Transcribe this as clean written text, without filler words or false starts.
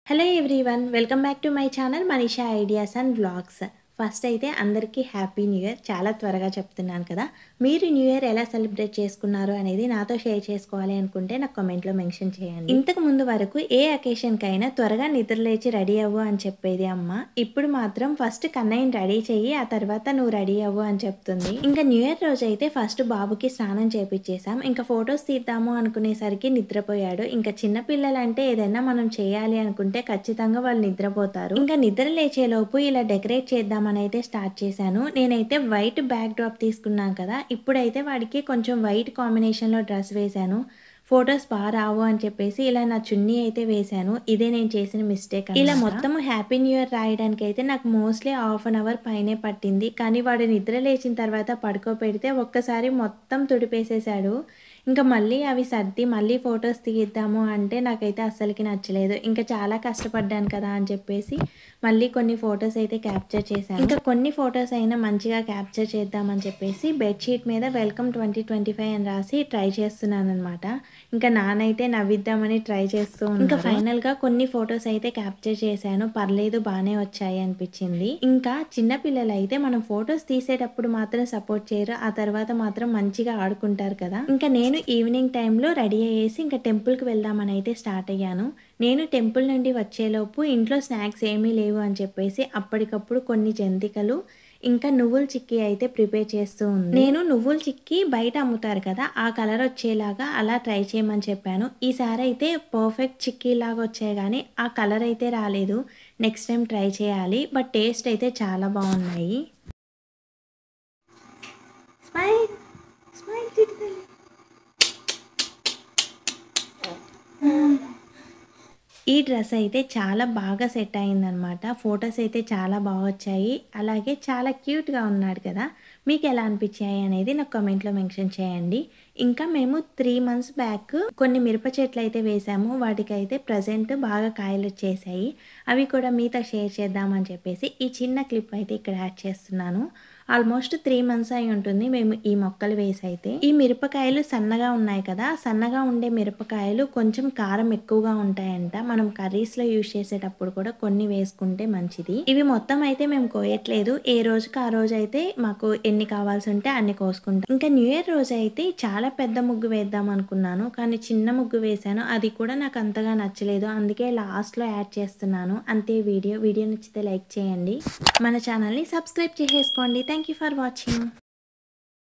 Hello everyone, welcome back to my channel Manisha ideas and vlogs. First అయితే అందరికీ happy new year. చాలా త్వరగా చెప్తున్నాను కదా. మీరు న్యూ ఇయర్ ఎలా సెలబ్రేట్ చేసుకున్నారు అనేది నాతో షేర్ చేసుకోవాలి అనుకుంటే నాకు కామెంట్లో మెన్షన్ చేయండి. ఇంతకు ముందు వరకు ఏ అకేషన్కైనా త్వరగా నిద్రలేచి రెడీ అవ్వు అని చెప్పేది అమ్మ. ఇప్పుడు మాత్రం ఫస్ట్ కన్నయ్యని రెడీ చెయ్యి, ఆ తర్వాత నువ్వు రెడీ అవ్వు అని చెప్తుంది. ఇంకా న్యూ ఇయర్ రోజు అయితే ఫస్ట్ బాబుకి స్నానం చేపించేసాం. ఇంకా ఫొటోస్ తీద్దాము అనుకునేసరికి నిద్రపోయాడు. ఇంకా చిన్నపిల్లలంటే ఏదైనా మనం చేయాలి అనుకుంటే ఖచ్చితంగా వాళ్ళు నిద్రపోతారు. ఇంకా నిద్ర లేచేలోపు ఇలా డెకరేట్ చేద్దామని అయితే స్టార్ట్ చేశాను. నేనైతే వైట్ బ్యాక్ డ్రాప్ తీసుకున్నాను కదా, ఇప్పుడైతే వాడికి కొంచెం వైట్ కాంబినేషన్లో డ్రెస్ వేశాను. ఫొటోస్ బాగా రావు అని చెప్పేసి ఇలా నా చున్నీ అయితే వేశాను. ఇదే నేను చేసిన మిస్టేక్. ఇలా మొత్తం హ్యాపీ న్యూ ఇయర్ రాయడానికి అయితే నాకు మోస్ట్లీ హాఫ్ అన్ అవర్ పైనే పట్టింది. కానీ వాడు నిద్ర లేచిన తర్వాత పడుకోబెడితే ఒక్కసారి మొత్తం తుడిపేసేసాడు. ఇంకా మళ్ళీ అవి సర్ది మళ్ళీ ఫొటోస్ తీద్దాము అంటే నాకైతే అస్సలకి నచ్చలేదు. ఇంకా చాలా కష్టపడ్డాను కదా అని చెప్పేసి మళ్ళీ కొన్ని ఫొటోస్ అయితే క్యాప్చర్ చేశాను. ఇంకా కొన్ని ఫొటోస్ అయినా మంచిగా క్యాప్చర్ చేద్దామని చెప్పేసి బెడ్షీట్ మీద వెల్కమ్ 2025 అని రాసి ట్రై చేస్తున్నాను అనమాట. ఇంకా నానైతే నవ్విద్దామని ట్రై చేస్తూ ఇంకా ఫైనల్గా కొన్ని ఫొటోస్ అయితే క్యాప్చర్ చేశాను. పర్లేదు, బాగానే వచ్చాయి అనిపించింది. ఇంకా చిన్నపిల్లలు అయితే మనం ఫొటోస్ తీసేటప్పుడు మాత్రం సపోర్ట్ చేయరు, ఆ తర్వాత మాత్రం మంచిగా ఆడుకుంటారు కదా. ఇంకా నేను ఈవినింగ్ టైంలో రెడీ అయ్యేసి ఇంకా టెంపుల్కి వెళ్దామని అయితే స్టార్ట్ అయ్యాను. నేను టెంపుల్ నుండి వచ్చేలోపు ఇంట్లో స్నాక్స్ ఏమీ లేవు అని చెప్పేసి అప్పటికప్పుడు కొన్ని జంతికలు ఇంకా నువ్వుల చిక్కీ అయితే ప్రిపేర్ చేస్తూ ఉంది. నేను నువ్వుల చిక్కీ బయట అమ్ముతారు కదా, ఆ కలర్ వచ్చేలాగా అలా ట్రై చేయమని చెప్పాను. ఈసారి అయితే పర్ఫెక్ట్ చిక్కీ లాగా వచ్చాయి కానీ ఆ కలర్ అయితే రాలేదు. నెక్స్ట్ టైం ట్రై చేయాలి. బట్ టేస్ట్ అయితే చాలా బాగున్నాయి. స్మైల్ స్మైల్ చిట్టుతల్లి. ఈ డ్రెస్ అయితే చాలా బాగా సెట్ అయిందనమాట. ఫొటోస్ అయితే చాలా బాగా వచ్చాయి. అలాగే చాలా క్యూట్గా ఉన్నాడు కదా. మీకు ఎలా అనిపించాయి అనేది నాకు కామెంట్లో మెన్షన్ చేయండి. ఇంకా మేము 3 months బ్యాక్ కొన్ని మిరప చెట్లు అయితే వేసాము. వాటికైతే ప్రజెంట్ బాగా కాయలు వచ్చేసాయి. అవి కూడా మీతో షేర్ చేద్దామని చెప్పేసి ఈ చిన్న క్లిప్ అయితే ఇక్కడ యాడ్ చేస్తున్నాను. ఆల్మోస్ట్ 3 months అయి ఉంటుంది మేము ఈ మొక్కలు వేసి అయితే. ఈ మిరపకాయలు సన్నగా ఉన్నాయి కదా, సన్నగా ఉండే మిరపకాయలు కొంచెం కారం ఎక్కువగా ఉంటాయంట. మనం కర్రీస్లో యూజ్ చేసేటప్పుడు కూడా కొన్ని వేసుకుంటే మంచిది. ఇవి మొత్తం అయితే మేము కోయట్లేదు, ఏ రోజుకి ఆ రోజు అయితే మాకు ఎన్ని కావాల్సి ఉంటే అన్ని కోసుకుంటాం. ఇంకా న్యూ ఇయర్ రోజు అయితే చాలా పెద్ద ముగ్గు వేద్దాం అనుకున్నాను, కానీ చిన్న ముగ్గు వేశాను. అది కూడా నాకు అంతగా నచ్చలేదు, అందుకే లాస్ట్లో యాడ్ చేస్తున్నాను. అంతే. వీడియో నచ్చితే లైక్ చేయండి, మన ఛానల్ని సబ్స్క్రైబ్ చేసేసుకోండి. Thank you for watching.